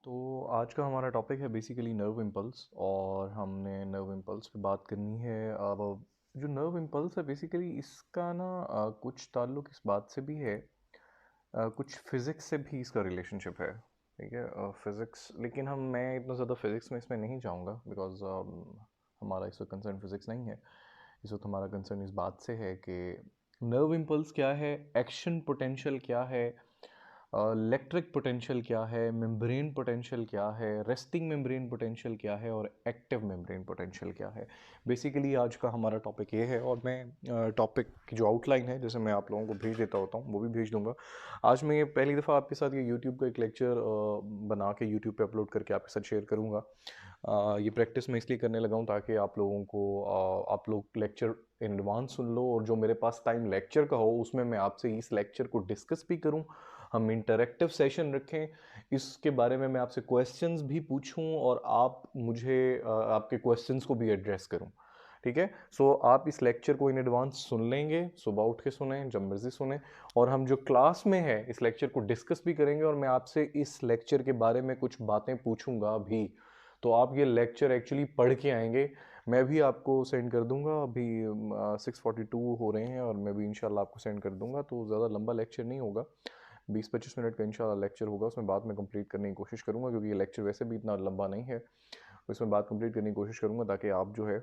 तो आज का हमारा टॉपिक है बेसिकली नर्व इम्पल्स और हमने नर्व इम्पल्स पे बात करनी है। अब जो नर्व इम्पल्स है बेसिकली इसका ना कुछ ताल्लुक इस बात से भी है, कुछ फिज़िक्स से भी इसका रिलेशनशिप है। ठीक है, फिज़िक्स, लेकिन मैं इतना ज़्यादा फिज़िक्स में इसमें नहीं जाऊंगा बिकॉज हमारा इस वक्त कंसर्न फिज़िक्स नहीं है। इस वक्त हमारा कंसर्न इस बात से है कि नर्व इम्पल्स क्या है, एक्शन पोटेंशियल क्या है, इलेक्ट्रिक पोटेंशियल क्या है, मेम्ब्रेन पोटेंशियल क्या है, रेस्टिंग मेम्ब्रेन पोटेंशियल क्या है और एक्टिव मेम्ब्रेन पोटेंशियल क्या है। बेसिकली आज का हमारा टॉपिक ये है और मैं टॉपिक की जो आउटलाइन है जैसे मैं आप लोगों को भेज देता होता हूँ वो भी भेज दूंगा। आज मैं ये पहली दफ़ा आपके साथ ये यूट्यूब का एक लेक्चर बना के यूट्यूब पे अपलोड करके आपके साथ शेयर करूँगा। ये प्रैक्टिस मैं इसलिए करने लगा हूँ ताकि आप लोगों को आप लोग लेक्चर इन एडवांस सुन लो और जो मेरे पास टाइम लेक्चर का हो उसमें मैं आपसे इस लेक्चर को डिस्कस भी करूँ, हम इंटरेक्टिव सेशन रखें, इसके बारे में मैं आपसे क्वेश्चंस भी पूछूं और आप मुझे आपके क्वेश्चंस को भी एड्रेस करूं। ठीक है, सो आप इस लेक्चर को इन एडवांस सुन लेंगे, सुबह उठ के सुने, जब मर्जी सुने, और हम जो क्लास में है इस लेक्चर को डिस्कस भी करेंगे और मैं आपसे इस लेक्चर के बारे में कुछ बातें पूछूंगा भी। तो आप ये लेक्चर एक्चुअली पढ़ के आएंगे, मैं भी आपको सेंड कर दूंगा। अभी 6:42 हो रहे हैं और मैं भी इंशाल्लाह आपको सेंड कर दूंगा, तो ज़्यादा लंबा लेक्चर नहीं होगा, 20-25 मिनट का इंशाल्लाह लेक्चर होगा। उसमें बाद में कंप्लीट करने की कोशिश करूंगा क्योंकि ये लेक्चर वैसे भी इतना लंबा नहीं है, उसमें बात कंप्लीट करने की कोशिश करूंगा ताकि आप जो है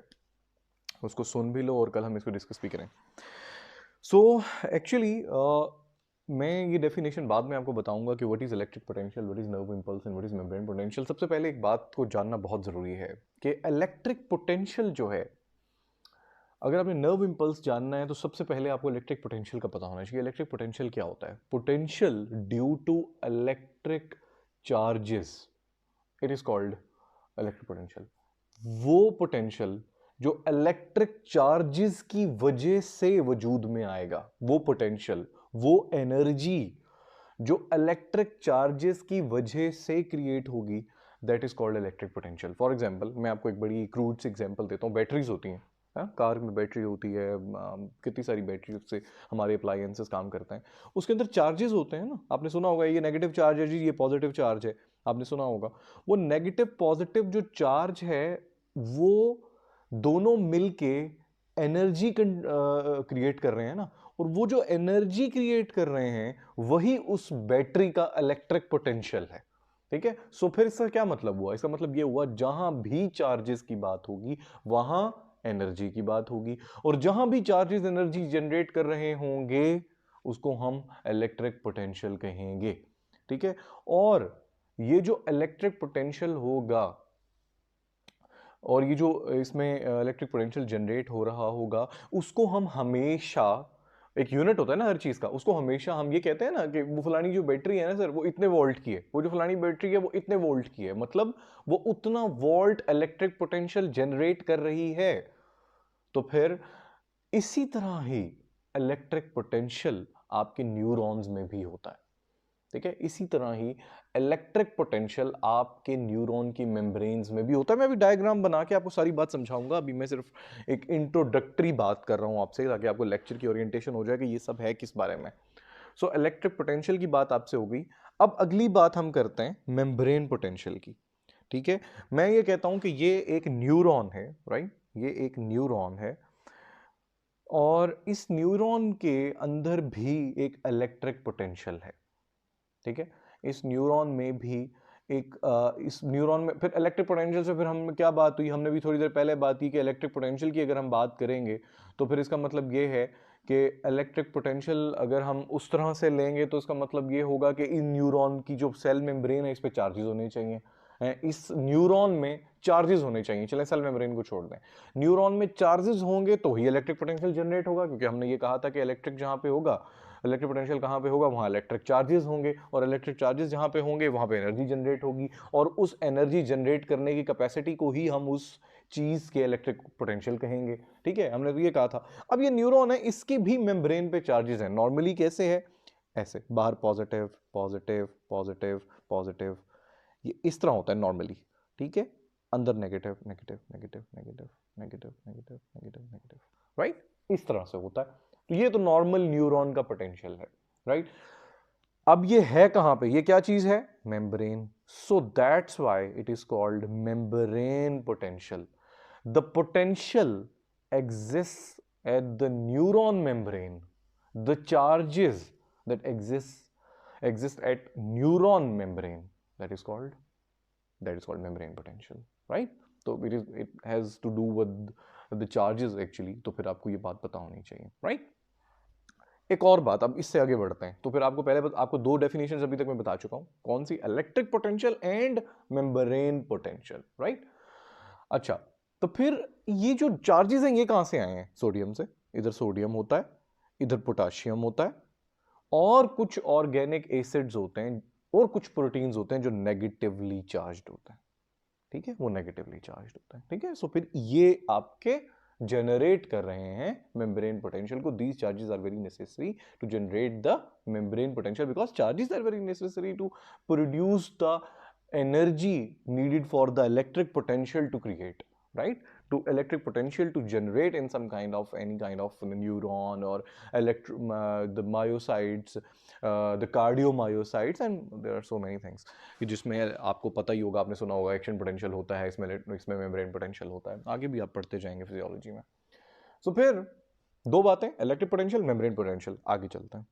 उसको सुन भी लो और कल हम इसको डिस्कस भी करें। सो एक्चुअली मैं ये डेफिनेशन बाद में आपको बताऊंगा कि what is electric potential, what is nerve impulse and what is membrane potential. सबसे पहले एक बात को जानना बहुत ज़रूरी है कि इलेक्ट्रिक पोटेंशियल जो है, अगर आपने नर्व इंपल्स जानना है तो सबसे पहले आपको इलेक्ट्रिक पोटेंशियल का पता होना चाहिए। इलेक्ट्रिक पोटेंशियल क्या होता है? Potential due to electric charges, it is called electric potential. वो पोटेंशियल जो इलेक्ट्रिक चार्जेस की वजह से वजूद में आएगा, वो पोटेंशियल, वो एनर्जी जो इलेक्ट्रिक चार्जेस की वजह से क्रिएट होगी, that is called electric potential. For example मैं आपको एक बड़ी क्रूड सी एग्जांपल देता हूँ। बैटरीज होती हैं, कार में बैटरी होती है, कितनी सारी बैटरी उससे हमारे अप्लायंसेस काम करते हैं। उसके अंदर चार्जेस होते हैं ना, आपने सुना होगा ये नेगेटिव चार्ज है जी, ये पॉजिटिव चार्ज है, आपने सुना होगा। वो नेगेटिव पॉजिटिव जो चार्ज है वो दोनों मिलके एनर्जी क्रिएट कर रहे हैं ना, और वो जो एनर्जी क्रिएट कर रहे हैं वही उस बैटरी का इलेक्ट्रिक पोटेंशियल है। ठीक है, सो फिर इसका क्या मतलब हुआ? इसका मतलब ये हुआ जहां भी चार्जेस की बात होगी वहां एनर्जी की बात होगी, और जहां भी चार्जेस एनर्जी जनरेट कर रहे होंगे उसको हम इलेक्ट्रिक पोटेंशियल कहेंगे। ठीक है, और ये जो इलेक्ट्रिक पोटेंशियल होगा और ये जो इसमें इलेक्ट्रिक पोटेंशियल जनरेट हो रहा होगा उसको हम हमेशा, एक यूनिट होता है ना हर चीज का, उसको हमेशा हम ये कहते हैं ना कि वो फलानी जो बैटरी है ना सर वो इतने वोल्ट की है, वो जो फलानी बैटरी है वो इतने वोल्ट की है, मतलब वो उतना वोल्ट इलेक्ट्रिक पोटेंशियल जनरेट कर रही है। तो फिर इसी तरह ही इलेक्ट्रिक पोटेंशियल आपके न्यूरॉन्स में भी होता है। ठीक है, इसी तरह ही इलेक्ट्रिक पोटेंशियल आपके न्यूरॉन की मेम्ब्रेन्स में भी होता है। मैं अभी डायग्राम बना के आपको सारी बात समझाऊंगा, अभी मैं सिर्फ एक इंट्रोडक्टरी बात कर रहा हूं आपसे ताकि आपको लेक्चर की ओरिएंटेशन हो जाए कि ये सब है किस बारे में। सो इलेक्ट्रिक पोटेंशियल की बात आपसे हो गई। अब अगली बात हम करते हैं मेम्ब्रेन पोटेंशियल की। ठीक है, मैं ये कहता हूं कि ये एक न्यूरॉन है, राइट, ये एक न्यूरॉन है और इस न्यूरॉन के अंदर भी एक इलेक्ट्रिक पोटेंशियल है। ठीक है, इस न्यूरॉन में भी एक इस न्यूरॉन में फिर इलेक्ट्रिक पोटेंशियल से फिर हम क्या बात हुई, हमने भी थोड़ी देर पहले बात की कि इलेक्ट्रिक पोटेंशियल की अगर हम बात करेंगे तो फिर इसका मतलब ये है कि इलेक्ट्रिक पोटेंशियल अगर हम उस तरह से लेंगे तो इसका मतलब ये होगा कि इन न्यूरॉन की जो सेल मेम्ब्रेन है इस पे चार्जेस होने चाहिए, इस न्यूरॉन में चार्जेस होने चाहिए। चलें सेल मेम्ब्रेन को छोड़ दें, न्यूरॉन में चार्जेस होंगे तो ही इलेक्ट्रिक पोटेंशियल जनरेट होगा, क्योंकि हमने ये कहा था कि इलेक्ट्रिक जहां पे होगा, इलेक्ट्रिक पोटेंशियल कहां पे होगा, वहां इलेक्ट्रिक चार्जेस होंगे, और इलेक्ट्रिक चार्जेस जहां पे होंगे वहां पे एनर्जी जनरेट होगी, और उस एनर्जी जनरेट करने की कैपेसिटी को ही हम उस चीज के इलेक्ट्रिक पोटेंशियल कहेंगे। ठीक है, हमने तो ये कहा था। अब ये न्यूरॉन है, इसके भी मेम्ब्रेन पे चार्जेस हैं। नॉर्मली कैसे है? ऐसे बाहर पॉजिटिव पॉजिटिव पॉजिटिव पॉजिटिव, ये इस तरह होता है नॉर्मली। ठीक है, अंदर negative negative negative negative negative negative negative negative, right, इस तरह से होता है। तो ये तो नॉर्मल न्यूरॉन का पोटेंशियल है, राइट। अब ये है कहां पे, ये क्या चीज है, membrane. So that's why it is called membrane potential. The potential exists at the neuron membrane. The charges that exist at neuron membrane, that is called membrane potential, right? So it has to do with the charges actually. तो फिर आपको ये बात पता होनी चाहिए, right? एक और बात, अब इससे आगे बढ़ते हैं. तो फिर आपको आपको दो डेफिनेशंस अभी तक मैं बता चुका हूं. कौन सी, electric potential and membrane potential, right? अच्छा, तो फिर ये जो चार्जेस हैं ये कहां से आए हैं, सोडियम से. इधर सोडियम होता है, इधर पोटाशियम होता है, और कुछ ऑर्गेनिक एसिड्स होते हैं और कुछ प्रोटीन्स होते हैं जो नेगेटिवली चार्ज्ड होते हैं. ठीक है, वो नेगेटिवली चार्ज्ड होते हैं. ठीक है, सो फिर ये आपके जनरेट कर रहे हैं मेम्ब्रेन पोटेंशियल को. These charges are very necessary to generate the membrane potential because charges are very necessary to produce the energy needed for the electric potential to create, right? To electric potential to generate in some kind of any kind of neuron or the myocytes, the cardiomyocytes, and there are so many things कि जिसमें आपको पता ही होगा, आपने सुना होगा action potential होता है, इसमें मेम्ब्रेन पोटेंशियल होता है. आगे भी आप पढ़ते जाएंगे फिजियोलॉजी में. सो फिर दो बातें, इलेक्ट्रिक पोटेंशियल, मेम्ब्रेन पोटेंशियल. आगे चलते हैं.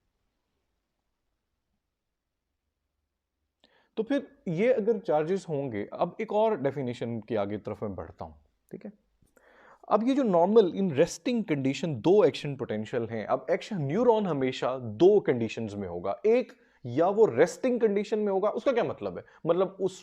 तो फिर ये अगर चार्जेस होंगे, अब एक और डेफिनेशन की आगे तरफ मैं बढ़ता हूं. ठीक है, अब ये जो नॉर्मल इन रेस्टिंग कंडीशन दो एक्शन पोटेंशियल हैं. अब एक्शन न्यूरॉन हमेशा दो कंडीशंस में होगा. एक, या वो रेस्टिंग कंडीशन में होगा. उसका क्या मतलब है, मतलब उस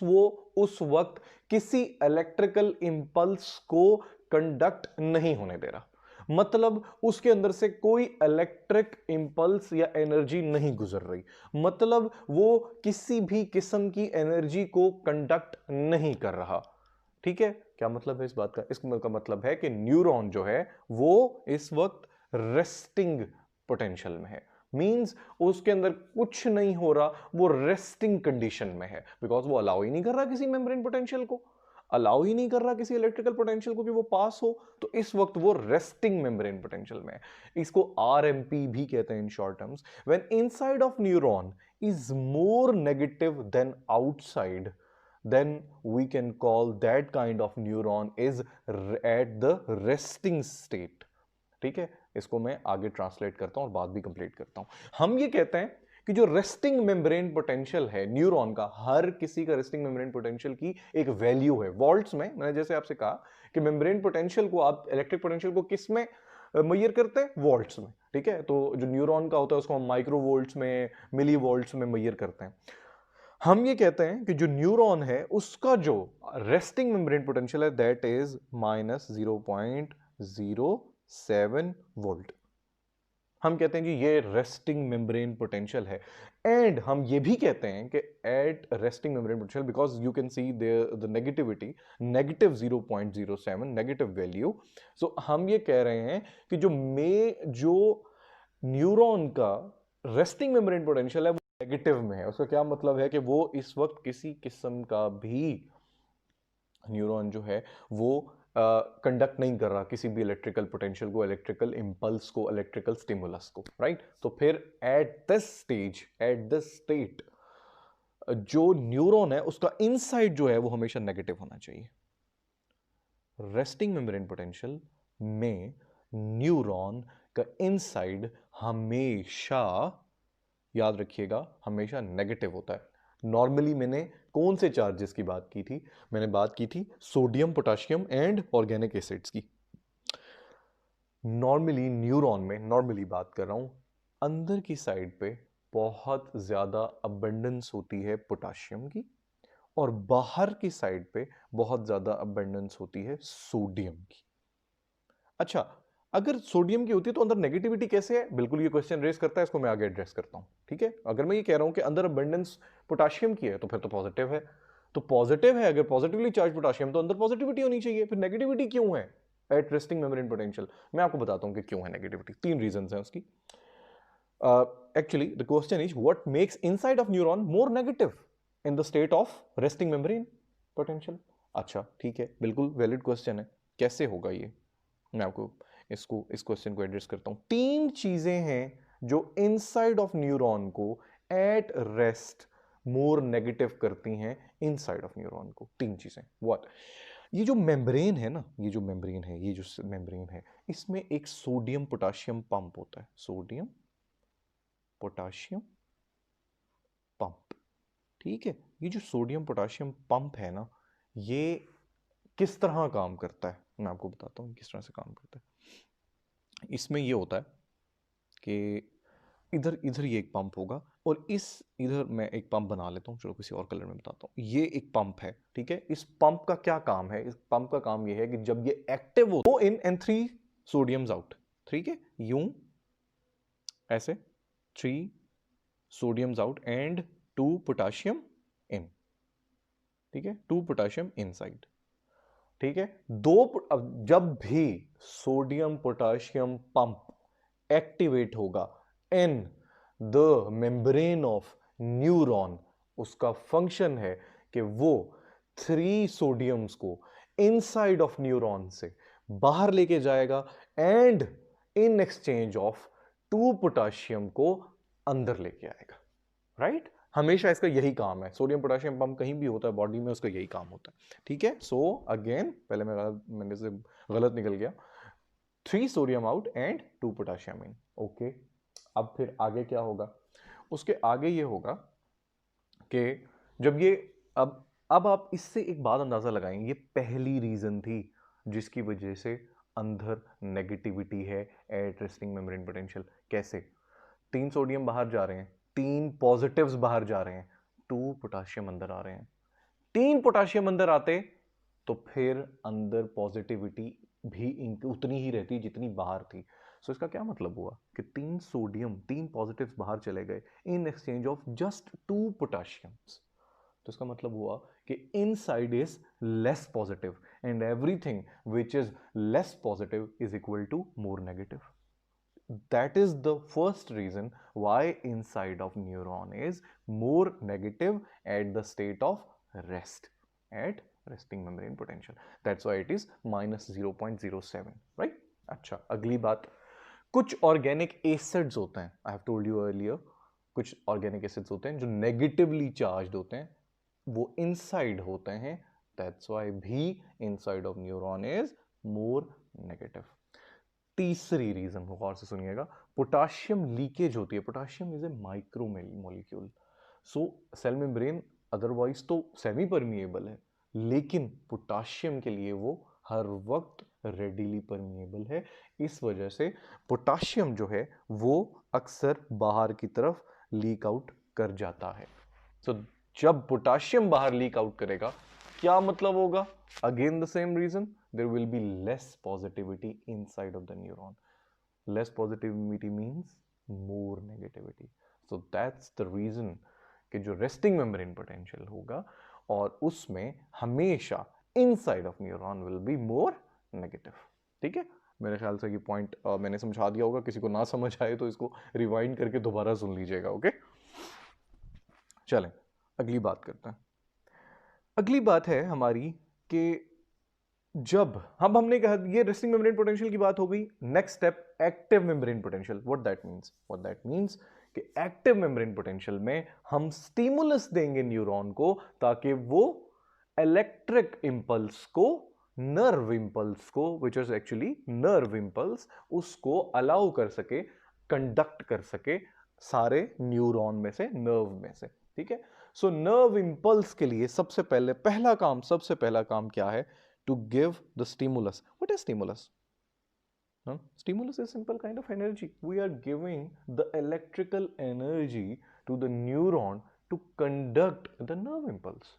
वक्त किसी इलेक्ट्रिकल इंपल्स को कंडक्ट नहीं होने दे रहा, मतलब उसके अंदर से कोई इलेक्ट्रिक इंपल्स या एनर्जी नहीं गुजर रही, मतलब वो किसी भी किस्म की एनर्जी को कंडक्ट नहीं कर रहा. ठीक है, क्या मतलब है इस बात का, इसका मतलब है कि न्यूरॉन जो है वो इस वक्त रेस्टिंग पोटेंशियल में है. मींस उसके अंदर कुछ नहीं हो रहा, वो रेस्टिंग कंडीशन में है, बिकॉज वो अलाउ ही नहीं कर रहा किसी मेम्ब्रेन पोटेंशियल को, अलाउ ही नहीं कर रहा किसी इलेक्ट्रिकल पोटेंशियल को कि वो पास हो. तो इस वक्त वो रेस्टिंग मेम्ब्रेन पोटेंशियल में है. इसको आरएमपी भी कहते हैं in short terms. When inside of neuron is more negative than outside, then we can call that kind of neuron is at the resting state. ठीक है, इसको मैं आगे ट्रांसलेट करता हूं और बात भी कंप्लीट करता हूं. हम ये कहते हैं कि जो रेस्टिंग मेम्ब्रेन पोटेंशियल है न्यूरॉन का, हर किसी का रेस्टिंग मेम्ब्रेन पोटेंशियल की एक वैल्यू है वोल्ट्स में. मैंने जैसे आपसे कहा कि मेम्ब्रेन पोटेंशियल को आप इलेक्ट्रिक पोटेंशियल को किस में मेजर करते हैं, वोल्ट्स में. ठीक है, तो जो न्यूरॉन का होता है उसको हम माइक्रो वोल्ट्स में, मिली वोल्ट्स में मेजर करते हैं. हम ये कहते हैं कि जो न्यूरॉन है उसका जो रेस्टिंग मेम्ब्रेन पोटेंशियल है दैट इज -0.07 वोल्ट. हम कहते हैं कि ये रेस्टिंग मेम्ब्रेन पोटेंशियल है. एंड हम ये भी कहते हैं कि at resting membrane potential, because you can see the negativity, -0.07 negative value. So हम ये कह रहे हैं कि जो न्यूरॉन का रेस्टिंग मेम्ब्रेन पोटेंशियल है नेगेटिव में है. उसका क्या मतलब है कि वो इस वक्त किसी किस्म का भी न्यूरॉन जो है वो कंडक्ट नहीं कर रहा किसी भी इलेक्ट्रिकल पोटेंशियल को, इलेक्ट्रिकल इंपल्स को, इलेक्ट्रिकल स्टिमुलस को, राइट? तो फिर at this stage, at this state, जो न्यूरॉन है उसका इनसाइड जो है वो हमेशा नेगेटिव होना चाहिए. रेस्टिंग मेम्ब्रेन पोटेंशियल में न्यूरॉन का इनसाइड हमेशा, याद रखिएगा, हमेशा नेगेटिव होता है. नॉर्मली मैंने कौन से चार्जेस की बात की थी, मैंने बात की थी sodium, potassium and organic acids की. नॉर्मली न्यूरॉन में, नॉर्मली बात कर रहा हूं, अंदर की साइड पे बहुत ज्यादा अबंडेंस होती है पोटाशियम की, और बाहर की साइड पे बहुत ज्यादा अबंडेंस होती है सोडियम की. अच्छा, अगर सोडियम की होती है तो अंदर नेगेटिविटी कैसे है, बिल्कुल ये क्वेश्चन रेस करता है, इसको मैं आगे एड्रेस करता हूं. ठीक है, अगर मैं ये कह रहा हूं कि अंदर अबंडेंस पोटाशियम की है तो फिर तो पॉजिटिव है. तो पॉजिटिव है, अगर पॉजिटिवली चार्ज पोटाशियम तो अंदर पॉजिटिविटी होनी चाहिए. फिर नेगेटिविटी क्यों है एट रेस्टिंग मेम्ब्रेन पोटेंशियल? मैं आपको बताता हूं कि क्यों है नेगेटिविटी. तीन रीजंस हैं उसकी. Actually the question is what makes inside of neuron more negative in the state of resting membrane potential. अच्छा ठीक है, बिल्कुल वैलिड क्वेश्चन है. कैसे होगा ये, मैं आपको इस क्वेश्चन को एड्रेस करता हूं. तीन चीजें हैं जो इनसाइड ऑफ न्यूरॉन को एट रेस्ट मोर नेगेटिव करती हैं इनसाइड ऑफ न्यूरॉन को। तीन चीजें। व्हाट? ये जो मेम्ब्रेन है ना, ये जो मेम्ब्रेन है, ये जो मेम्ब्रेन है, इसमें एक सोडियम पोटाशियम पंप होता है। सोडियम पोटाशियम पंप, ठीक है। ये जो सोडियम पोटाशियम पंप है ना, ये किस तरह काम करता है मैं आपको बताता हूँ किस तरह से काम करता है। इसमें ये होता है कि इधर इधर ये एक पंप होगा और इस इधर मैं एक पंप बना लेता हूँ, चलो किसी और कलर में बताता हूँ। ये एक पंप है, ठीक है। इस पंप का क्या काम है? इस पंप का काम ये है कि जब ये एक्टिव हो तो इन एंड 3 सोडियम्स आउट, ठीक है। यूं ऐसे 3 सोडियम्स आउट एंड 2 पोटाशियम इन, ठीक है। 2 पोटाशियम इनसाइड, ठीक है। अब जब भी सोडियम पोटाशियम पंप एक्टिवेट होगा in the membrane of neuron, उसका फंक्शन है कि वो 3 सोडियम्स को इनसाइड ऑफ न्यूरॉन से बाहर लेके जाएगा and in exchange of 2 potassium को अंदर लेके आएगा, राइट? हमेशा इसका यही काम है। सोडियम पोटाशियम पंप कहीं भी होता है बॉडी में, उसका यही काम होता है, ठीक है। सो अगेन पहले मैंने से गलत निकल गया। 3 sodium out and 2 potassium in, okay. अब फिर आगे क्या होगा? उसके आगे ये होगा कि जब ये अब आप इससे एक बात अंदाजा लगाएंगे, ये पहली रीजन थी जिसकी वजह से अंदर नेगेटिविटी है एट रेस्टिंग मेम्ब्रेन पोटेंशियल। कैसे? 3 सोडियम बाहर जा रहे हैं, 3 पॉजिटिव्स बाहर जा रहे हैं, 2 पोटाशियम अंदर आ रहे हैं। 3 पोटाशियम अंदर आते तो फिर अंदर पॉजिटिविटी भी उतनी ही रहती जितनी बाहर थी। सो इसका क्या मतलब हुआ कि 3 सोडियम 3 पॉजिटिव्स बाहर चले गए in exchange of just 2 potassiums. तो इसका मतलब हुआ कि inside is less positive and everything which is less positive is equal to more negative. That is the first reason why inside of neuron is more negative at the state of rest, at resting membrane potential. That's why it is minus 0.07, right? अच्छा, अगली बात, कुछ organic acids होते हैं, I have told you earlier, कुछ organic acids होते हैं जो नेगेटिवली चार्ज्ड होते हैं, वो इनसाइड होते हैं। दैट्स व्हाई भी inside of neuron is more negative. तीसरी रीजन गौर से सुनिएगा, पोटाशियम लीकेज होती है। Potassium is a micro molecule. So cell membrane otherwise तो सेमी परमिएबल है, लेकिन पोटाशियम के लिए वो हर वक्त रेडिली परमिएबल है। इस वजह से पोटाशियम जो है वो अक्सर बाहर की तरफ लीक आउट कर जाता है। तो जब पोटाशियम बाहर लीक आउट करेगा, क्या मतलब होगा? Again the same reason, there will be less positivity inside of the neuron. Less positivity means more negativity. So that's the reason कि जो resting membrane potential होगा और उसमें हमेशा inside of neuron will be more negative. ठीक है? मेरे ख्याल से ये पॉइंट मैंने समझा दिया होगा। किसी को ना समझ आए तो इसको रिवाइंड करके दोबारा सुन लीजिएगा, ओके? चलें अगली बात करते हैं। अगली बात है हमारी कि जब हमने कहा ये रेस्टिंग मेम्ब्रेन पोटेंशियल की बात हो गई, next step active membrane potential. What that means कि एक्टिव मेम्ब्रेन पोटेंशियल में हम स्टिमुलस देंगे न्यूरॉन को ताकि वो इलेक्ट्रिक इंपल्स को, नर्व इंपल्स को, which is actually nerve impulse, उसको अलाउ कर सके, कंडक्ट कर सके सारे न्यूरॉन में से, नर्व में से, ठीक है। सो नर्व इंपल्स के लिए सबसे पहला काम क्या है? To give the stimulus. What is stimulus? No? Stimulus is simple kind of energy. We are giving the electrical energy to the neuron to conduct the nerve impulse,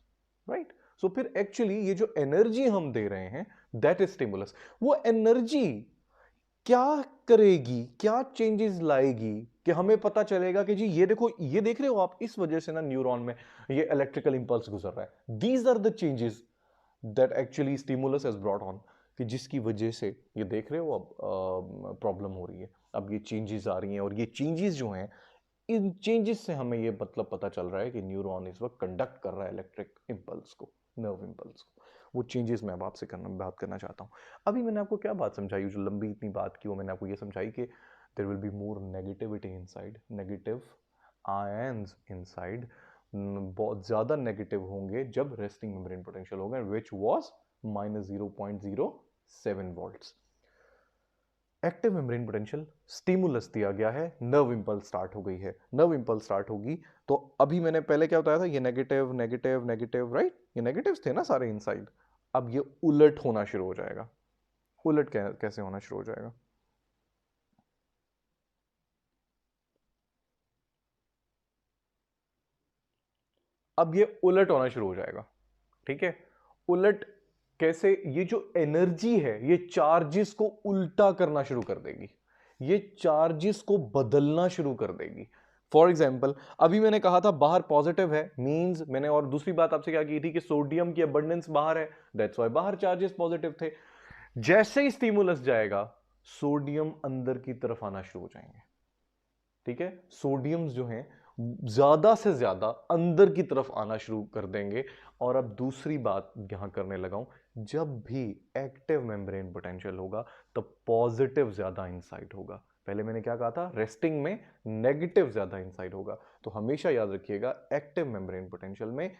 right? So फिर actually ये जो energy हम दे रहे हैं, that is stimulus. वो energy क्या करेगी, क्या चेंजेस लाएगी कि हमें पता चलेगा कि जी ये देखो, ये देख रहे हो आप, इस वजह से ना न्यूरॉन में ये इलेक्ट्रिकल इंपल्स गुजर रहा है। These are the changes that actually stimulus has brought on, कि जिसकी वजह से ये देख रहे हो अब प्रॉब्लम हो रही है, अब ये चेंजेस आ रही हैं और ये चेंजेस जो हैं, इन चेंजेस से हमें ये मतलब पता चल रहा है कि न्यूरॉन इस वक्त कंडक्ट कर रहा है इलेक्ट्रिक इंपल्स को, नर्व इंपल्स को। वो चेंजेस मैं आपसे बात करना चाहता हूँ। अभी मैंने आपको क्या बात समझाई, जो लंबी इतनी बात की वो मैंने आपको ये समझाई कि there will be more negativity inside, negative ions inside बहुत ज्यादा नेगेटिव होंगे जब रेस्टिंग मेम्ब्रेन पोटेंशियल होगा, which was -0.07 volts. Active membrane potential, stimulus दिया गया है, नर्व इंपल्स स्टार्ट हो गई है, नर्व इंपल्स स्टार्ट होगी तो अभी मैंने पहले क्या बताया था, ये नेगेटिव नेगेटिव नेगेटिव, राइट, ये नेगेटिव्स थे ना सारे इनसाइड। अब ये उलट होना शुरू हो जाएगा। उलट कैसे होना शुरू हो जाएगा? अब ये उलट होना शुरू हो जाएगा, ठीक है। उलट कैसे? ये जो एनर्जी है ये चार्जेस को उल्टा करना शुरू कर देगी, ये चार्जेस को बदलना शुरू कर देगी। फॉर एग्जाम्पल, अभी मैंने कहा था बाहर पॉजिटिव है, मींस मैंने और दूसरी बात आपसे क्या की थी कि सोडियम की अबंडेंस बाहर है, दैट्स व्हाई बाहर चार्जेस पॉजिटिव थे। जैसे ही स्टिमुलस जाएगा सोडियम अंदर की तरफ आना शुरू हो जाएंगे, ठीक है। सोडियम्स जो हैं ज्यादा से ज्यादा अंदर की तरफ आना शुरू कर देंगे। और अब दूसरी बात यहां करने लगा हूं, जब भी एक्टिव मेम्ब्रेन पोटेंशियल होगा तब पॉजिटिव ज्यादा इनसाइड होगा। पहले मैंने क्या कहा था, रेस्टिंग में नेगेटिव ज्यादा इनसाइड होगा, तो हमेशा याद रखिएगा एक्टिव मेम्ब्रेन पोटेंशियल में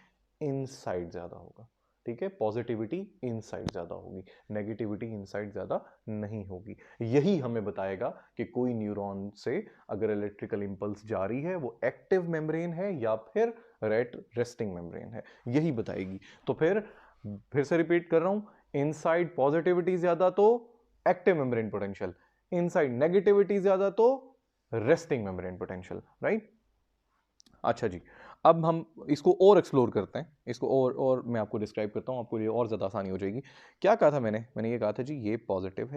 इनसाइड ज्यादा होगा, ठीक है। पॉजिटिविटी इनसाइड ज्यादा होगी, नेगेटिविटी इनसाइड ज्यादा नहीं होगी। यही हमें बताएगा कि कोई न्यूरॉन से अगर इलेक्ट्रिकल इंपल्स जारी है वो एक्टिव मेम्ब्रेन है या फिर रेस्टिंग मेम्ब्रेन है, यही बताएगी। तो फिर से रिपीट कर रहा हूं, इनसाइड पॉजिटिविटी ज्यादा तो active membrane potential, inside negativity ज्यादा तो रेस्टिंग मेम्ब्रेन पोटेंशियल, राइट। अच्छा जी, अब हम इसको और एक्सप्लोर करते हैं, इसको और मैं आपको डिस्क्राइब करता हूं, आपको ये और ज़्यादा आसानी हो जाएगी। क्या कहा था मैंने ये कहा था जी ये पॉजिटिव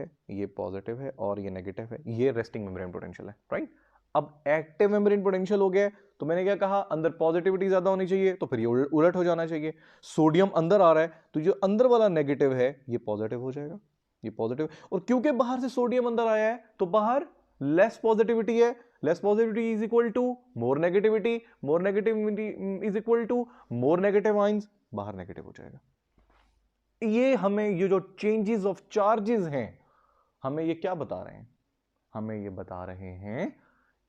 है और ये नेगेटिव है, ये रेस्टिंग मेम्ब्रेन पोटेंशियल है, राइट। अब एक्टिव मेम्ब्रेन पोटेंशियल हो गया तो मैंने क्या कहा, अंदर पॉजिटिविटी ज़्यादा होनी चाहिए, तो फिर ये उलट हो जाना चाहिए। सोडियम अंदर आ रहा है तो जो अंदर वाला नेगेटिव है ये पॉजिटिव हो जाएगा, ये पॉजिटिव। और क्योंकि बाहर से सोडियम अंदर आया है तो बाहर लेस पॉजिटिविटी है, less positivity is equal to more negativity, more negativity is equal to more negative ions, बाहर नेगेटिव हो जाएगा। ये हमें ये जो चेंजेस ऑफ चार्जेस हैं हमें ये क्या बता रहे हैं, हमें ये बता रहे हैं,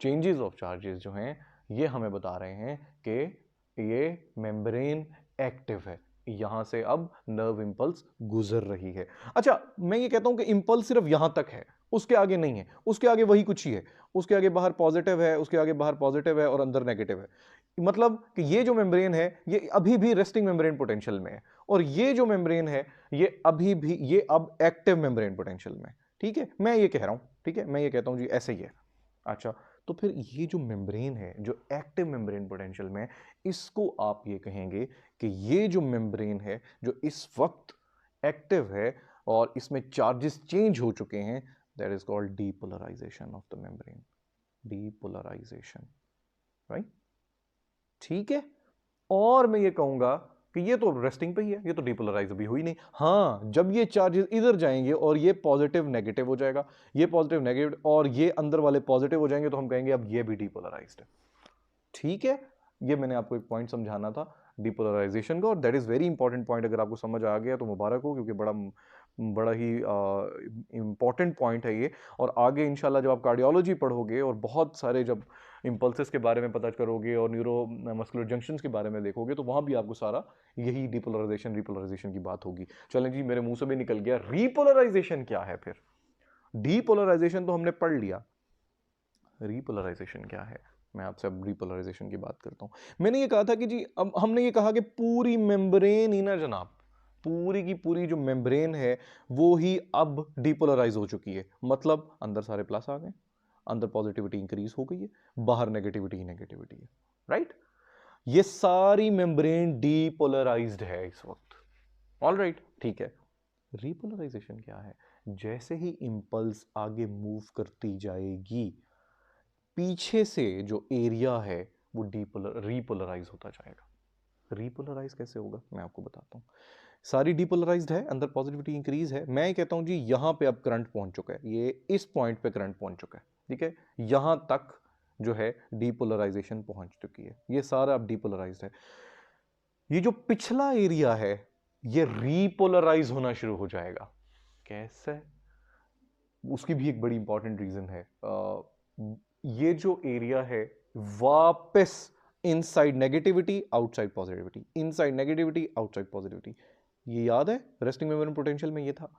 चेंजेस ऑफ चार्जेस जो हैं ये हमें बता रहे हैं कि ये मेम्ब्रेन एक्टिव है, यहां से अब नर्व इंपल्स गुजर रही है। अच्छा, मैं ये कहता हूं कि इंपल्स सिर्फ यहां तक है, उसके आगे नहीं है, उसके आगे वही कुछ ही है, उसके आगे बाहर पॉजिटिव है, उसके आगे बाहर पॉजिटिव है और अंदर नेगेटिव है। मतलब कि ये जो मेम्ब्रेन है ये अभी भी रेस्टिंग मेम्ब्रेन पोटेंशियल में है, और ये जो मेम्ब्रेन है ये अभी भी, ये अब एक्टिव मेम्ब्रेन पोटेंशियल में, ठीक है। मैं ये कह रहा हूं, ठीक है, मैं ये कहता हूं जी ऐसे ही है। अच्छा, तो फिर ये जो मेम्ब्रेन है जो एक्टिव मेम्ब्रेन पोटेंशियल में है, इसको आप ये कहेंगे कि ये जो मेम्ब्रेन है जो इस वक्त एक्टिव है और इसमें चार्जेस चेंज हो चुके हैं, that is called depolarization of the membrane, depolarization, right, ठीक है। और मैं ये कहूंगा कि ये तो रेस्टिंग पे ही है, ये तो डीपोलराइज अभी हुई नहीं। हाँ, जब ये चार्जेस इधर जाएंगे और ये पॉजिटिव नेगेटिव हो जाएगा, ये पॉजिटिव नेगेटिव और ये अंदर वाले पॉजिटिव हो जाएंगे, तो हम कहेंगे अब ये भी डीपोलराइज्ड है, ठीक है। ये मैंने आपको एक पॉइंट समझाना था डीपोलराइजेशन का, और that is very important point. अगर आपको समझ आ गया तो मुबारक हो, क्योंकि बड़ा बड़ा ही इंपॉर्टेंट पॉइंट है ये। और आगे इंशाल्लाह जब आप कार्डियोलॉजी पढ़ोगे और बहुत सारे जब इंपल्सेस के बारे में पता करोगे और न्यूरो मस्कुलर जंक्शंस के बारे में देखोगे, तो वहां भी आपको सारा यही डीपोलराइजेशन रिपोलराइजेशन की बात होगी। चलें जी, मेरे मुंह से भी निकल गया, रिपोलराइजेशन क्या है फिर? डीपोलराइजेशन तो हमने पढ़ लिया, रिपोलराइजेशन क्या है? मैं आपसे अब रिपोलराइजेशन की बात करता हूं। मैंने ये कहा था कि जी अब हमने ये कहा कि पूरी मेम्ब्रेन ही ना जनाब, पूरी की पूरी जो मेम्ब्रेन है वो ही अब डीपोलराइज हो चुकी है। मतलब अंदर सारे प्लस आ गए, अंदर पॉजिटिविटी इंक्रीज हो गई है, बाहर नेगेटिविटी ही नेगेटिविटी है, राइट। ये सारी मेम्ब्रेन डीपोलराइज्ड है इस वक्त, ऑल राइट, ठीक है। रिपोलराइजेशन क्या है? जैसे ही इंपल्स आगे मूव करती जाएगी, पीछे से जो एरिया है वो रिपोलराइज होता जाएगा। रिपोलराइज कैसे होगा मैं आपको बताता हूं। सारी डिपोलराइज्ड है, अंदर पॉजिटिविटी इंक्रीज है, मैं कहता हूं जी यहां पे अब करंट पहुंच चुका है, ये इस पॉइंट पे करंट पहुंच चुका है, ठीक है। यहां तक जो है डिपोलराइजेशन पहुंच चुकी है, ये सारा अब डिपोलराइज्ड है। ये जो पिछला एरिया है ये रीपोलराइज होना शुरू हो जाएगा। कैसे? उसकी भी एक बड़ी इंपॉर्टेंट रीजन है। ये जो एरिया है वापस inside negativity outside positivity, inside negativity outside positivity. ये याद है रेस्टिंग मेम्ब्रेन पोटेंशियल में ये था।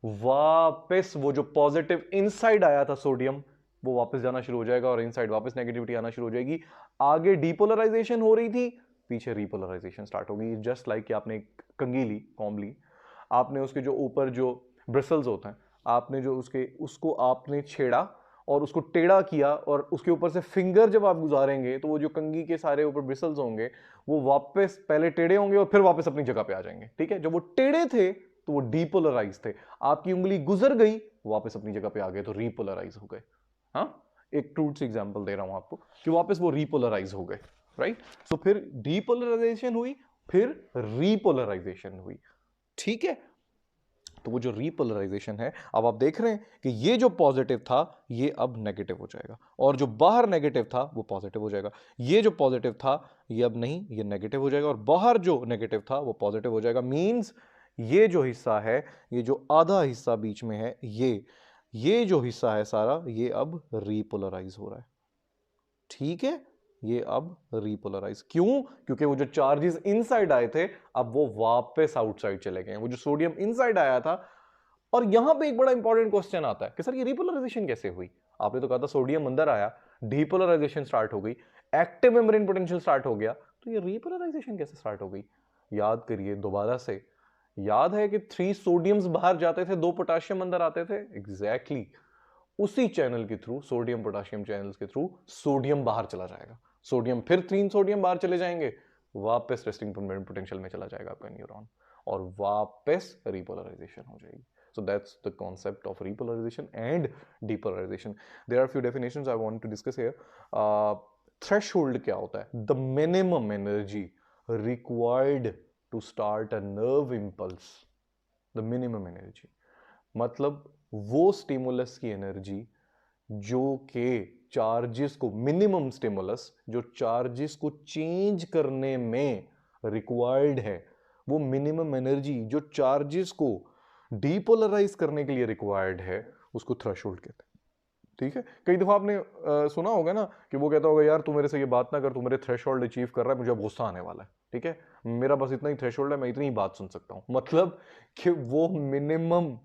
वापस वो जो पॉजिटिव इनसाइड आया था सोडियम, वो वापस जाना शुरू हो जाएगा और इनसाइड वापस नेगेटिविटी आना शुरू हो जाएगी। आगे डीपोलराइजेशन हो रही थी, पीछे रीपोलराइजेशन स्टार्ट होगी। जस्ट लाइक कि आपने एक कंघी ली, कॉम्ब ली, आपने उसके जो ऊपर जो ब्रिसल्स होते हैं, आपने जो उसको आपने छेड़ा और उसको टेढ़ा किया और उसके ऊपर से फिंगर जब आप गुजारेंगे तो वो जो कंघी के सारे ऊपर ब्रिसल्स होंगे वो वापस पहले टेढ़े होंगे और फिर वापस अपनी जगह पे आ जाएंगे। ठीक है, जब वो टेढ़े थे तो वो डीपोलराइज थे, आपकी उंगली गुजर गई, वापस अपनी जगह पे आ गए तो रीपोलराइज हो गए। हाँ, एक क्रूड सी एग्जांपल दे रहा हूं आपको कि वापस वो रीपोलराइज हो गए, राइट। सो फिर डीपोलराइजेशन हुई, फिर रीपोलराइजेशन हुई। ठीक है, तो वो जो रीपोलराइजेशन है, अब आप देख रहे हैं कि ये जो पॉजिटिव था ये अब नेगेटिव हो जाएगा और जो बाहर नेगेटिव था वो पॉजिटिव हो जाएगा। ये जो पॉजिटिव था ये अब नहीं, ये नेगेटिव हो जाएगा और बाहर जो नेगेटिव था वो पॉजिटिव हो जाएगा। मींस ये जो हिस्सा है, ये जो आधा हिस्सा बीच में है, ये जो हिस्सा है सारा, ये अब रीपोलराइज हो रहा है। ठीक है, ये अब रीपोलराइज क्यों? क्योंकि वो जो चार्जेस इनसाइड आए थे अब वो वापस आउटसाइड चले गए। वो जो सोडियम इनसाइड आया था, और यहां पे एक बड़ा इंपॉर्टेंट क्वेश्चन आता है कि सर ये रीपोलराइजेशन कैसे हुई? आपने तो कहा था सोडियम अंदर आया, डीपोलराइजेशन स्टार्ट हो गई, एक्टिव मेम्ब्रेन पोटेंशियल स्टार्ट हो गया, तो ये रीपोलराइजेशन कैसे स्टार्ट हो गई? याद करिए दोबारा से। याद है कि 3 सोडियम्स बाहर जाते थे, 2 पोटाशियम अंदर आते थे। एग्जैक्टली उसी चैनल के थ्रू, सोडियम पोटाशियम चैनल्स के थ्रू सोडियम बाहर चला जाएगा, सोडियम फिर 3 सोडियम बाहर चले जाएंगे, वापस रेस्टिंग पोटेंशियल में चला जाएगा आपका न्यूरॉन और वापस रिपोलराइजेशन हो जाएगी। So that's the concept of repolarization and depolarization. There are a few definitions I want to discuss here. Threshold क्या होता है? The minimum energy required to start a nerve impulse. The minimum energy. मतलब वो stimulus की energy जो के charges को, minimum stimulus जो चार्जेस को चेंज करने में रिक्वायर्ड है, वो मिनिमम एनर्जी जो चार्जेस को डीपोलराइज करने के लिए रिक्वायर्ड है, उसको थ्रेशोल्ड कहते हैं। ठीक है, कई दफा आपने सुना होगा ना कि वो कहता होगा यार तू मेरे से ये बात ना कर, तू मेरे थ्रेशोल्ड अचीव कर रहा है, मुझे अब गुस्सा आने वाला है। ठीक है, मेरा बस इतना ही थ्रेशोल्ड है, मैं इतनी ही बात सुन सकता हूं। मतलब कि वो मिनिमम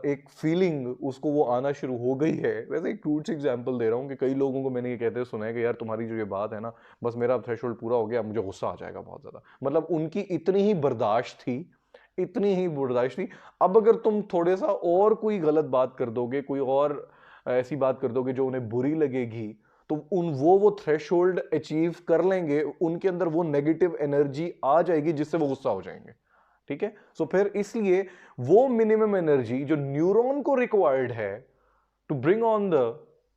एक फीलिंग उसको वो आना शुरू हो गई है। वैसे एक क्रूड एग्जांपल दे रहा हूँ कि कई लोगों को मैंने ये कहते सुना है कि यार तुम्हारी जो ये बात है ना, बस मेरा थ्रेशोल्ड पूरा हो गया, मुझे गुस्सा आ जाएगा बहुत ज्यादा। मतलब उनकी इतनी ही बर्दाश्त थी, इतनी ही बर्दाश्त थी। अब अगर तुम थोड़े सा और कोई गलत बात कर दोगे, कोई और ऐसी बात कर दोगे जो उन्हें बुरी लगेगी, तो वो थ्रेशोल्ड अचीव कर लेंगे, उनके अंदर वो नेगेटिव एनर्जी आ जाएगी जिससे वो गुस्सा हो जाएंगे। ठीक है, सो फिर इसलिए वो मिनिमम एनर्जी जो न्यूरॉन को रिक्वायर्ड है to bring on the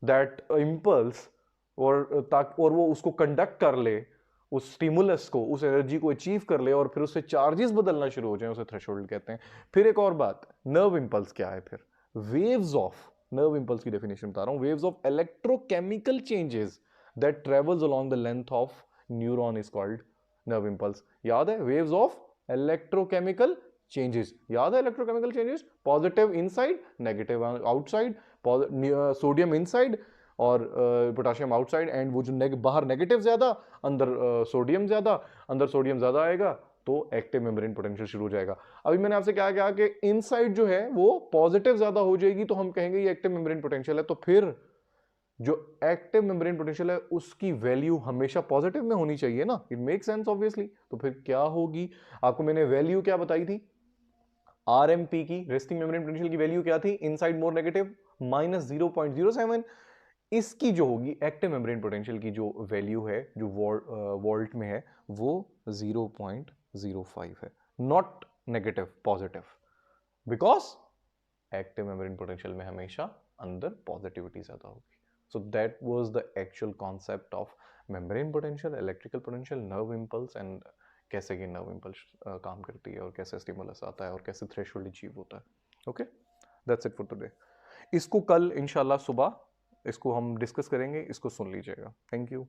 that impulse, और वो उसको कंडक्ट कर ले, उस स्टिमुलस को, उस एनर्जी को अचीव कर ले और फिर उससे चार्जेस बदलना शुरू हो जाए, उसे थ्रेशोल्ड कहते हैं। फिर एक और बात, नर्व इंपल्स क्या है? फिर वेव्स ऑफ, नर्व इंपल्स की डेफिनेशन बता रहा हूं, waves of electrochemical changes that travels along the length of neuron is called nerve impulse. याद है, वेव्स ऑफ इलेक्ट्रोकेमिकल चेंजेस। याद है electrochemical changes, positive inside, negative outside, sodium inside और potassium outside, and वो जो बाहर नेगेटिव ज्यादा, अंदर सोडियम ज्यादा, अंदर सोडियम ज्यादा आएगा तो एक्टिव मेम्ब्रेन पोटेंशियल शुरू हो जाएगा। अभी मैंने आपसे क्या कहा कि इनसाइड जो है वो पॉजिटिव ज्यादा हो जाएगी तो हम कहेंगे ये एक्टिव मेम्ब्रेन पोटेंशियल है। तो फिर जो एक्टिव मेम्ब्रेन पोटेंशियल है उसकी वैल्यू हमेशा पॉजिटिव में होनी चाहिए ना, इट मेक सेंस ऑब्वियसली। तो फिर क्या होगी? आपको मैंने वैल्यू क्या बताई थी? आरएमपी की, रेस्टिंग मेम्ब्रेन पोटेंशियल की वैल्यू क्या थी? Inside more negative -0.07। इसकी जो होगी एक्टिव मेम्ब्रेन पोटेंशियल की जो वैल्यू है, जो वोल्ट में है, वो 0.05 है, not negative, positive. Because active membrane potential में हमेशा अंदर पॉजिटिविटी ज्यादा होगी। So that was the actual concept of membrane potential, electrical potential, nerve impulse, and कैसे कि नर्व इंपल्स काम करती है और कैसे स्टिमुलस आता है और कैसे थ्रेशोल्ड अचीव होता है। Okay, that's it for today. इसको कल इंशाल्लाह सुबह इसको हम डिस्कस करेंगे, इसको सुन लीजिएगा। Thank you.